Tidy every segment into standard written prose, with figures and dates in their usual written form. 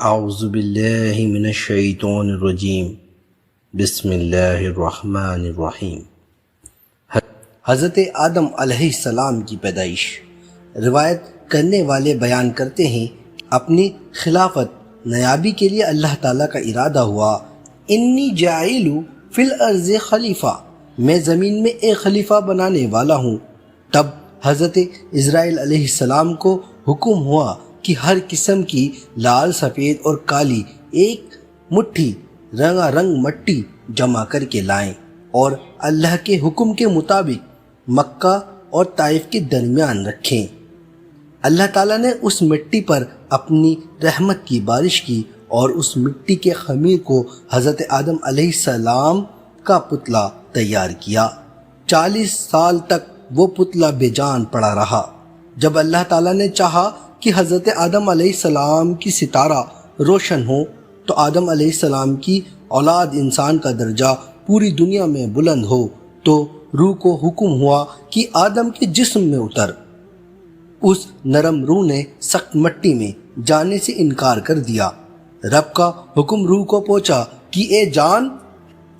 اعوذ باللہ من الشیطان الرجیم بسم اللہ الرحمن الرحیم۔ حضرت آدم علیہ السلام کی پیدائش۔ روایت کرنے والے بیان کرتے ہیں اپنی خلافت نیابی کے لیے اللہ تعالیٰ کا ارادہ ہوا، انی جاعل فی الارض خلیفہ، میں زمین میں ایک خلیفہ بنانے والا ہوں۔ تب حضرت اسرائیل علیہ السلام کو حکم ہوا کہ ہر قسم کی لال، سفید اور کالی ایک مٹھی رنگا رنگ مٹی جمع کر کے لائیں اور اللہ کے حکم کے مطابق مکہ اور طائف کے درمیان رکھیں۔ اللہ تعالیٰ نے اس مٹی پر اپنی رحمت کی بارش کی اور اس مٹی کے خمیر کو حضرت آدم علیہ السلام کا پتلا تیار کیا۔ 40 سال تک وہ پتلا بے جان پڑا رہا۔ جب اللہ تعالیٰ نے چاہا کہ حضرت آدم علیہ السلام کی ستارہ روشن ہو تو آدم علیہ السلام کی اولاد انسان کا درجہ پوری دنیا میں بلند ہو، تو روح کو حکم ہوا کہ آدم کے جسم میں اتر۔ اس نرم روح نے سخت مٹی میں جانے سے انکار کر دیا۔ رب کا حکم روح کو پہنچا کہ اے جان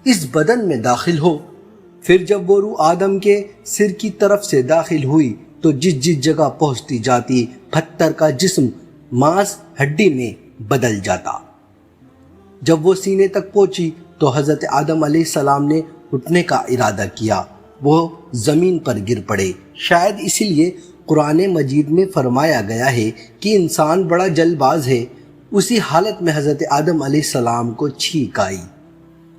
اس بدن میں داخل ہو۔ پھر جب وہ روح آدم کے سر کی طرف سے داخل ہوئی تو جس جگہ پہنچتی جاتی پتھر کا جسم ماس ہڈی میں بدل جاتا۔ جب وہ سینے تک پہنچی تو حضرت آدم علیہ السلام نے اٹھنے کا ارادہ کیا، وہ زمین پر گر پڑے۔ شاید اسی لیے قرآن مجید میں فرمایا گیا ہے کہ انسان بڑا جلد باز ہے۔ اسی حالت میں حضرت آدم علیہ السلام کو چھینک آئی۔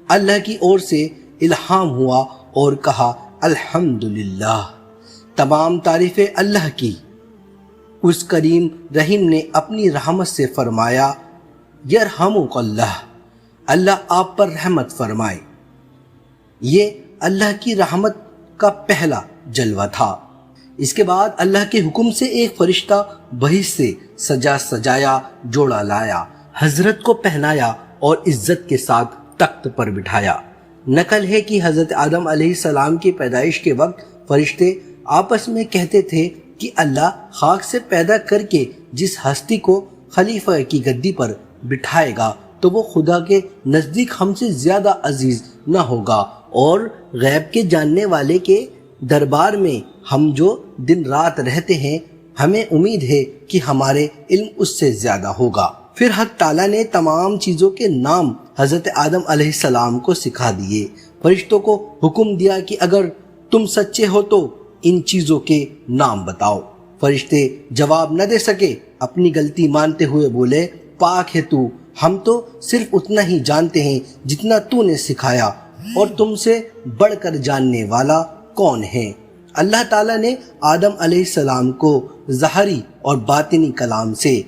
اللہ کی اور سے الہام ہوا اور کہا الحمدللہ، تمام تعریفیں اللہ کی۔ اس کریم رحیم نے اپنی رحمت سے فرمایا یرحمک اللہ، اللہ آپ پر رحمت فرمائے۔ یہ اللہ کی رحمت کا پہلا جلوہ تھا۔ اس کے بعد اللہ کے حکم سے ایک فرشتہ بہشت سے سجا سجایا جوڑا لایا، حضرت کو پہنایا اور عزت کے ساتھ تخت پر بٹھایا۔ نقل ہے کہ حضرت آدم علیہ السلام کی پیدائش کے وقت فرشتے آپس میں کہتے تھے کہ اللہ خاک سے پیدا کر کے جس ہستی کو خلیفہ کی گدی پر بٹھائے گا تو وہ خدا کے نزدیک ہم سے زیادہ عزیز نہ ہوگا، اور غیب کے جاننے والے کے دربار میں ہم جو دن رات رہتے ہیں ہمیں امید ہے کہ ہمارے علم اس سے زیادہ ہوگا۔ پھر حق تعالیٰ نے تمام چیزوں کے نام حضرت آدم علیہ السلام کو سکھا دیے۔ فرشتوں کو حکم دیا کہ اگر تم سچے ہو تو ان چیزوں کے نام بتاؤ۔ فرشتے جواب نہ دے سکے، اپنی غلطی مانتے ہوئے بولے پاک ہے تو، ہم تو صرف اتنا ہی جانتے ہیں جتنا تو نے سکھایا، اور تم سے بڑھ کر جاننے والا کون ہے؟ اللہ تعالیٰ نے آدم علیہ السلام کو ظاہری اور باطنی کلام سے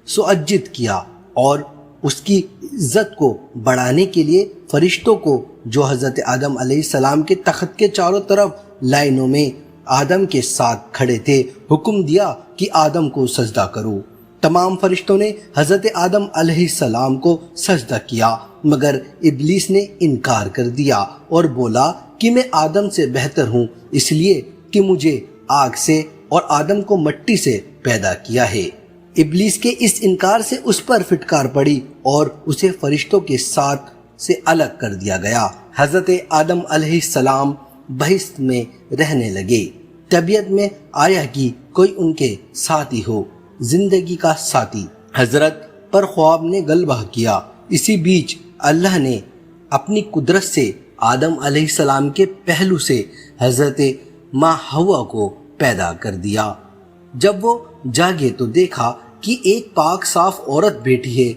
سعجد کیا اور اس کی عزت کو بڑھانے کے لیے فرشتوں کو جو حضرت آدم علیہ السلام کے تخت کے چاروں طرف لائنوں میں آدم کے ساتھ کھڑے تھے حکم دیا کہ آدم کو سجدہ کرو۔ تمام فرشتوں نے حضرت آدم علیہ السلام کو سجدہ کیا، مگر ابلیس نے انکار کر دیا اور بولا کہ میں آدم سے بہتر ہوں، اس لیے کہ مجھے آگ سے اور آدم کو مٹی سے پیدا کیا ہے۔ ابلیس کے اس انکار سے اس پر فٹکار پڑی اور اسے فرشتوں کے ساتھ سے الگ کر دیا گیا۔ حضرت آدم علیہ السلام بہشت میں رہنے لگے۔ طبیعت میں آیا کہ کوئی ان کے ساتھی ہو، زندگی کا ساتھی۔ حضرت پر خواب نے غلبہ کیا۔ اسی بیچ اللہ نے اپنی قدرت سے آدم علیہ السلام کے پہلو سے حضرت ماں حوا کو پیدا کر دیا۔ جب وہ جاگے تو دیکھا کہ ایک پاک صاف عورت بیٹھی ہے۔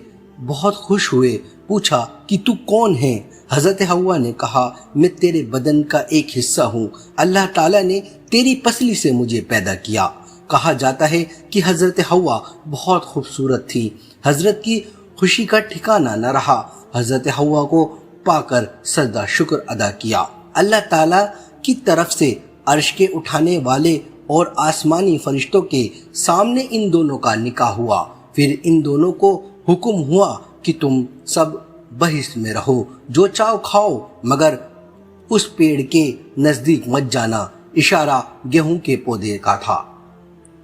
بہت خوش ہوئے، پوچھا کہ تو کون ہے؟ حضرت حوا نے کہا میں تیرے بدن کا ایک حصہ ہوں، اللہ تعالیٰ نے تیری پسلی سے مجھے پیدا کیا۔ کہا جاتا ہے کہ حضرت حوا بہت خوبصورت تھی۔ حضرت کی خوشی کا ٹھکانہ نہ رہا۔ حضرت حوا کو پا کر سجدہ شکر ادا کیا۔ اللہ تعالیٰ کی طرف سے عرش کے اٹھانے والے اور آسمانی فرشتوں کے سامنے ان دونوں کا نکاح ہوا۔ پھر ان دونوں کو حکم ہوا کہ تم سب بہشت میں رہو، جو چاہو کھاؤ، مگر اس پیڑ کے نزدیک مت جانا۔ اشارہ گیہوں کے پودے کا تھا۔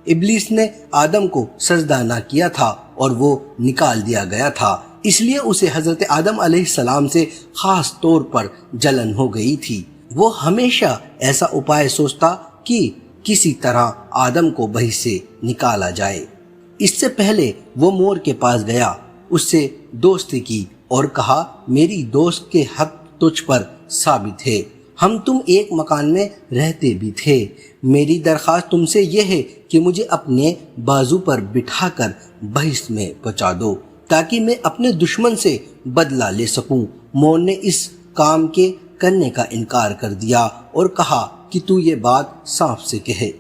ابلیس نے آدم کو سجدہ نہ کیا تھا اور وہ نکال دیا گیا تھا، اس لیے اسے حضرت آدم علیہ السلام سے خاص طور پر جلن ہو گئی تھی۔ وہ ہمیشہ ایسا اپائے سوچتا کہ کسی طرح آدم کو بحث سے نکالا جائے۔ اس سے پہلے وہ مور کے پاس گیا، اس سے دوستی کی اور کہا، میری دوست کے حق تجھ پر ثابت ہے، ہم تم ایک مکان میں رہتے بھی تھے، میری درخواست تم سے یہ ہے کہ مجھے اپنے بازو پر بٹھا کر بحث میں پہنچا دو تاکہ میں اپنے دشمن سے بدلہ لے سکوں۔ مور نے اس کام کے کرنے کا انکار کر دیا اور کہا کہ تو یہ بات سانپ سے کہے۔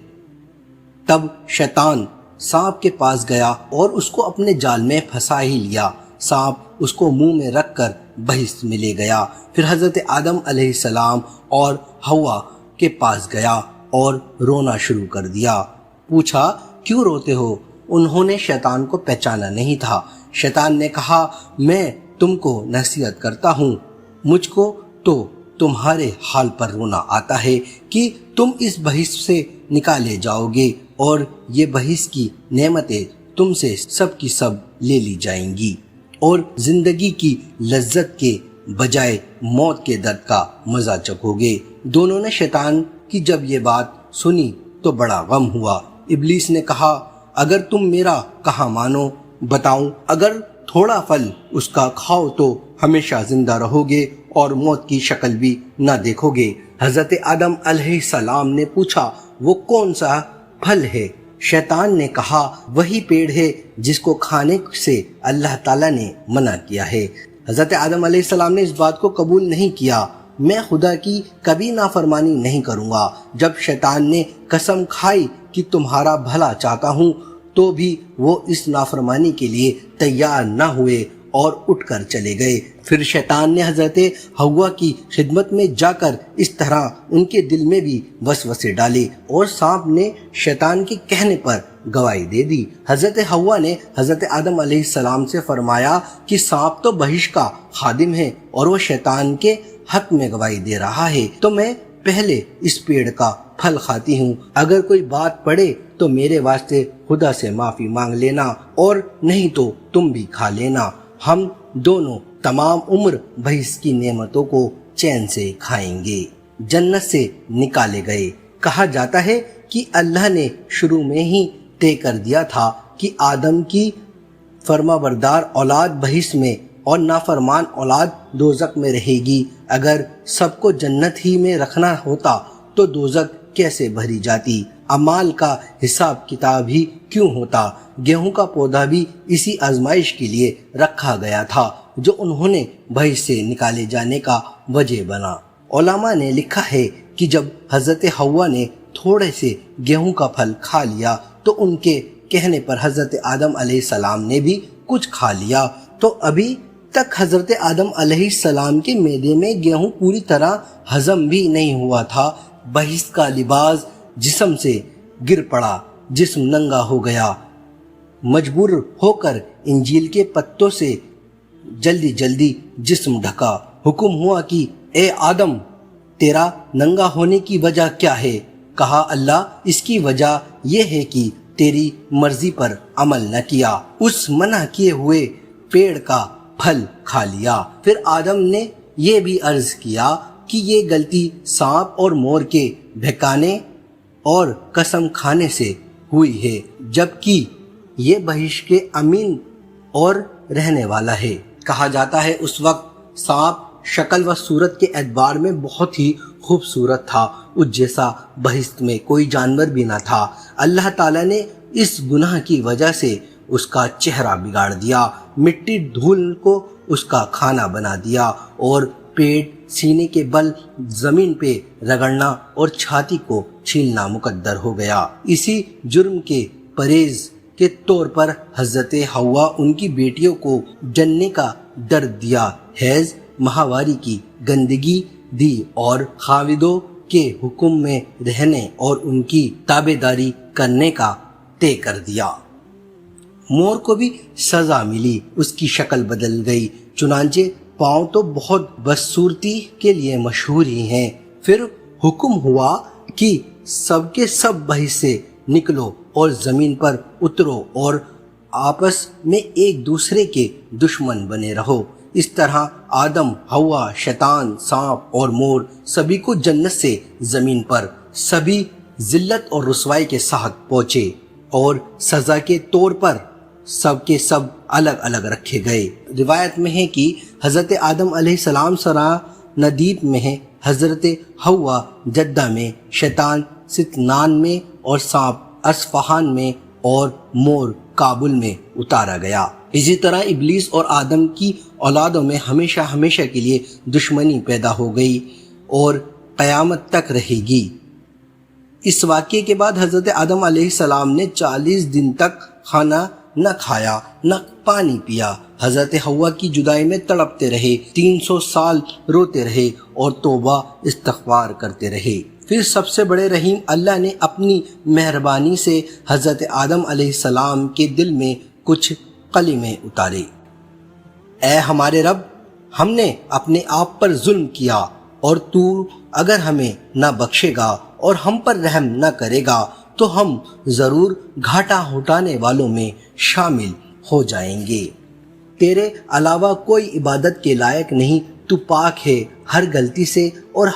تب شیطان سانپ کے پاس گیا اور اس کو اپنے جال میں پھنسا ہی لیا۔ سانپ اس کو منہ میں رکھ کر بحث میں لے گیا، پھر حضرت آدم علیہ السلام اور حوا کے پاس گیا اور رونا شروع کر دیا۔ پوچھا، کیوں روتے ہو؟ انہوں نے شیطان کو پہچانا نہیں تھا۔ شیطان نے کہا، میں تم کو نصیحت کرتا ہوں، مجھ کو تو تمہارے حال پر رونا آتا ہے کہ تم اس بحث سے نکالے جاؤ گے اور یہ بحث کی نعمتیں تم سے سب کی سب لے لی جائیں گی اور زندگی کی لذت کے بجائے موت کے درد کا مزہ چکھو گے۔ دونوں نے شیطان کی جب یہ بات سنی تو بڑا غم ہوا۔ ابلیس نے کہا، اگر تم میرا کہا مانو، بتاؤں، اگر تھوڑا پھل اس کا کھاؤ تو ہمیشہ زندہ رہو گے اور موت کی شکل بھی نہ دیکھو گے۔ حضرت آدم علیہ السلام نے پوچھا، وہ کون سا پھل ہے؟ شیطان نے کہا، وہی پیڑ ہے جس کو کھانے سے اللہ تعالیٰ نے منع کیا ہے۔ حضرت آدم علیہ السلام نے اس بات کو قبول نہیں کیا، میں خدا کی کبھی نافرمانی نہیں کروں گا۔ جب شیطان نے قسم کھائی کہ تمہارا بھلا چاہتا ہوں، تو بھی وہ اس نافرمانی کے لیے تیار نہ ہوئے اور اٹھ کر چلے گئے۔ پھر شیطان نے حضرت حوا کی خدمت میں جا کر اس طرح ان کے دل میں بھی وسوسے ڈالے اور سانپ نے شیطان کے کہنے پر گواہی دے دی۔ حضرت حوا نے حضرت آدم علیہ السلام سے فرمایا کہ سانپ تو بحث کا خادم ہے اور وہ شیطان کے حق میں گواہی دے رہا ہے، تو میں پہلے اس پیڑ کا پھل کھاتی ہوں، اگر کوئی بات پڑے تو میرے واسطے خدا سے معافی مانگ لینا اور نہیں تو تم بھی کھا لینا، ہم دونوں تمام عمر بحث کی نعمتوں کو چین سے کھائیں گے۔ جنت سے نکالے گئے۔ کہا جاتا ہے کہ اللہ نے شروع میں ہی طے کر دیا تھا کہ آدم کی فرمانبردار اولاد بحث میں اور نافرمان اولاد دوزخ میں رہے گی۔ اگر سب کو جنت ہی میں رکھنا ہوتا تو دوزخ کیسے بھری جاتی؟ اعمال کا حساب کتاب ہی کیوں ہوتا؟ گیہوں کا پودا بھی اسی آزمائش کے لیے رکھا گیا تھا جو انہوں نے بحث سے نکالے جانے کا وجہ بنا۔ علماء نے لکھا ہے کہ جب حضرت حوا نے تھوڑے سے گیہوں کا پھل کھا لیا تو ان کے کہنے پر حضرت آدم علیہ السلام نے بھی کچھ کھا لیا، تو ابھی تک حضرت آدم علیہ السلام کے معدے میں گیہوں پوری طرح ہضم بھی نہیں ہوا تھا۔ بحث کا لباس جسم سے گر پڑا، جسم ننگا ہو گیا، مجبور ہو کر انجیل کے پتوں سے جلدی جلدی جسم ڈھکا۔ حکم ہوا کہ اے آدم، تیرا ننگا ہونے کی وجہ کیا ہے؟ کہا، اللہ، اس کی وجہ یہ ہے کہ تیری مرضی پر عمل نہ کیا، اس منع کیے ہوئے پیڑ کا پھل کھا لیا۔ پھر آدم نے یہ بھی عرض کیا کہ یہ غلطی سانپ اور مور کے بہکانے اور قسم کھانے سے ہوئی ہے، جبکہ یہ بحث کے امین اور رہنے والا ہے۔ کہا جاتا ہے اس وقت سانپ شکل و صورت کے اعتبار میں بہت ہی خوبصورت تھا، اس جیسا بحث میں کوئی جانور بھی نہ تھا۔ اللہ تعالیٰ نے اس گناہ کی وجہ سے اس کا چہرہ بگاڑ دیا، مٹی دھول کو اس کا کھانا بنا دیا اور پیٹ، سینے کے بل زمین پہ رگڑنا اور چھاتی کو چھیلنا مقدر ہو گیا۔ اسی جرم کے پرہیز کے طور پر حضرت حوا ان کی بیٹیوں کو جننے کا درد دیا، حیض، ماہواری کی گندگی دی اور خاوندوں کے حکم میں رہنے اور ان کی تابع داری کرنے کا طے کر دیا۔ مور کو بھی سزا ملی، اس کی شکل بدل گئی، چنانچہ پاؤں تو بہت بدصورتی کے لیے مشہور ہی ہیں۔ پھر حکم ہوا کہ سب کے سب بحث سے نکلو اور زمین پر اترو اور آپس میں ایک دوسرے کے دشمن بنے رہو۔ اس طرح آدم، ہوا، شیطان، سانپ اور مور سبھی کو جنت سے زمین پر سبھی ذلت اور رسوائی کے ساتھ پہنچے اور سزا کے طور پر سب کے سب الگ الگ رکھے گئے۔ روایت میں ہے کہ حضرت آدم علیہ السلام سرا ندیب میں ہے، حضرت ہوا جدہ میں، شیطان ستنان میں اور سانپ اصفہان میں اور مور کابل میں اتارا گیا۔ اسی طرح ابلیس اور آدم کی اولادوں میں ہمیشہ ہمیشہ کے لیے دشمنی پیدا ہو گئی اور قیامت تک رہے گی۔ اس واقعے کے بعد حضرت آدم علیہ السلام نے 40 دن تک کھانا نہ کھایا نہ پانی پیا۔ حضرت ہوا کی جدائی میں تڑپتے رہے، 300 سال روتے رہے اور توبہ استغفار کرتے رہے۔ پھر سب سے بڑے رحیم اللہ نے اپنی مہربانی سے حضرت آدم علیہ السلام کے دل میں کچھ کلمے اتارے۔ اے ہمارے رب، ہم نے اپنے آپ پر ظلم کیا اور تو اگر ہمیں نہ بخشے گا اور ہم پر رحم نہ کرے گا تو ہم ضرور گھاٹا اٹھانے والوں میں شامل ہو جائیں گے۔ تیرے علاوہ کوئی عبادت کے لائق نہیں، تو پاک ہے ہر غلطی سے اور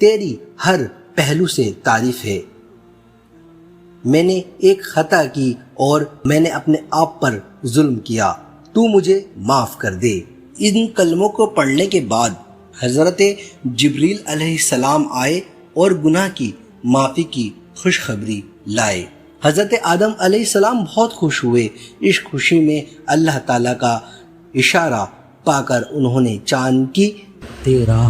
تیری ہر پہلو سے تعریف ہے۔ میں نے ایک خطا کی اور میں نے اپنے آپ پر ظلم کیا، تو مجھے معاف کر دے۔ ان کلموں کو پڑھنے کے بعد حضرت جبریل علیہ السلام آئے اور گناہ کی معافی کی خوشخبری لائے۔ حضرت آدم علیہ السلام بہت خوش ہوئے۔ اس خوشی میں اللہ تعالیٰ کا اشارہ پا کر انہوں نے چاند کی 13،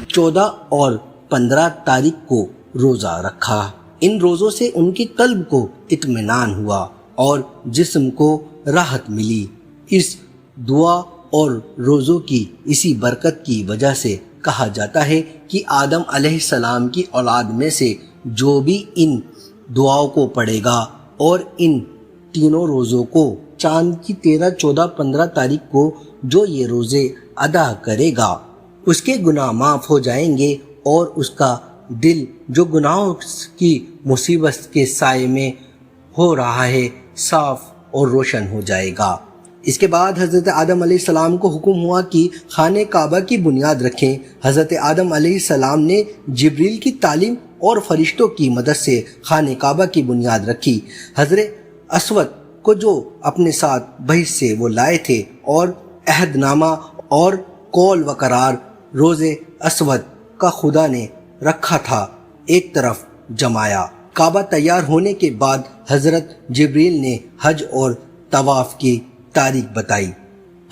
14 اور 15 تاریخ کو روزہ رکھا۔ ان روزوں سے ان کی قلب کو اطمینان ہوا اور جسم کو راحت ملی۔ اس دعا اور روزوں کی اسی برکت کی وجہ سے کہا جاتا ہے کہ آدم علیہ السلام کی اولاد میں سے جو بھی ان دعاؤں کو پڑھے گا اور ان تینوں روزوں کو چاند کی 13، 14، 15 تاریخ کو جو یہ روزے ادا کرے گا اس کے گناہ معاف ہو جائیں گے اور اس کا دل جو گناہوں کی مصیبت کے سائے میں ہو رہا ہے صاف اور روشن ہو جائے گا۔ اس کے بعد حضرت آدم علیہ السلام کو حکم ہوا کہ خانہ کعبہ کی بنیاد رکھیں۔ حضرت آدم علیہ السلام نے جبریل کی تعلیم اور فرشتوں کی مدد سے خانہ کعبہ کی بنیاد رکھی۔ حضرت اسود کو جو اپنے ساتھ بحث سے وہ لائے تھے اور عہد نامہ اور قول و قرار روز اسود کا خدا نے رکھا تھا ایک طرف جمایا۔ کعبہ تیار ہونے کے بعد حضرت جبریل نے حج اور طواف کی تاریخ بتائی۔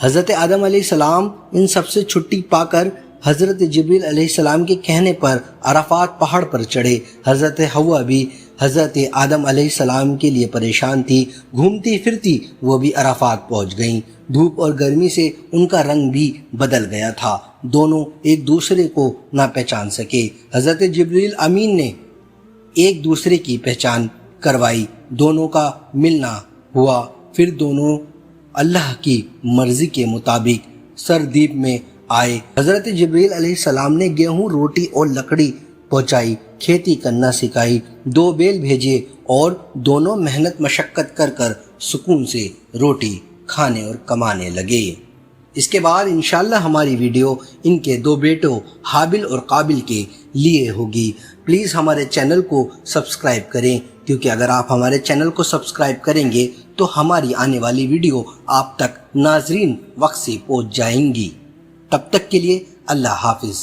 حضرت آدم علیہ السلام ان سب سے چھٹی پا کر حضرت جبریل علیہ السلام کے کہنے پر عرفات پہاڑ پر چڑھے۔ حضرت ہوا بھی حضرت آدم علیہ السلام کے لیے پریشان تھی، گھومتی پھرتی وہ بھی عرفات پہنچ گئیں۔ دھوپ اور گرمی سے ان کا رنگ بھی بدل گیا تھا، دونوں ایک دوسرے کو نہ پہچان سکے۔ حضرت جبریل امین نے ایک دوسرے کی پہچان کروائی، دونوں کا ملنا ہوا، پھر دونوں اللہ کی مرضی کے مطابق سردیپ میں آئے۔ حضرت جبریل علیہ السلام نے گیہوں، روٹی اور لکڑی پہنچائی، کھیتی کرنا سکھائی، 2 بیل بھیجے اور دونوں محنت مشقت کر کر سکون سے روٹی کھانے اور کمانے لگے۔ اس کے بعد انشاءاللہ ہماری ویڈیو ان کے 2 بیٹوں حابل اور قابل کے لیے ہوگی۔ پلیز ہمارے چینل کو سبسکرائب کریں، کیونکہ اگر آپ ہمارے چینل کو سبسکرائب کریں گے تو ہماری آنے والی ویڈیو آپ تک ناظرین وقت سے پہنچ جائیں گی۔ تب تک کے لیے اللہ حافظ۔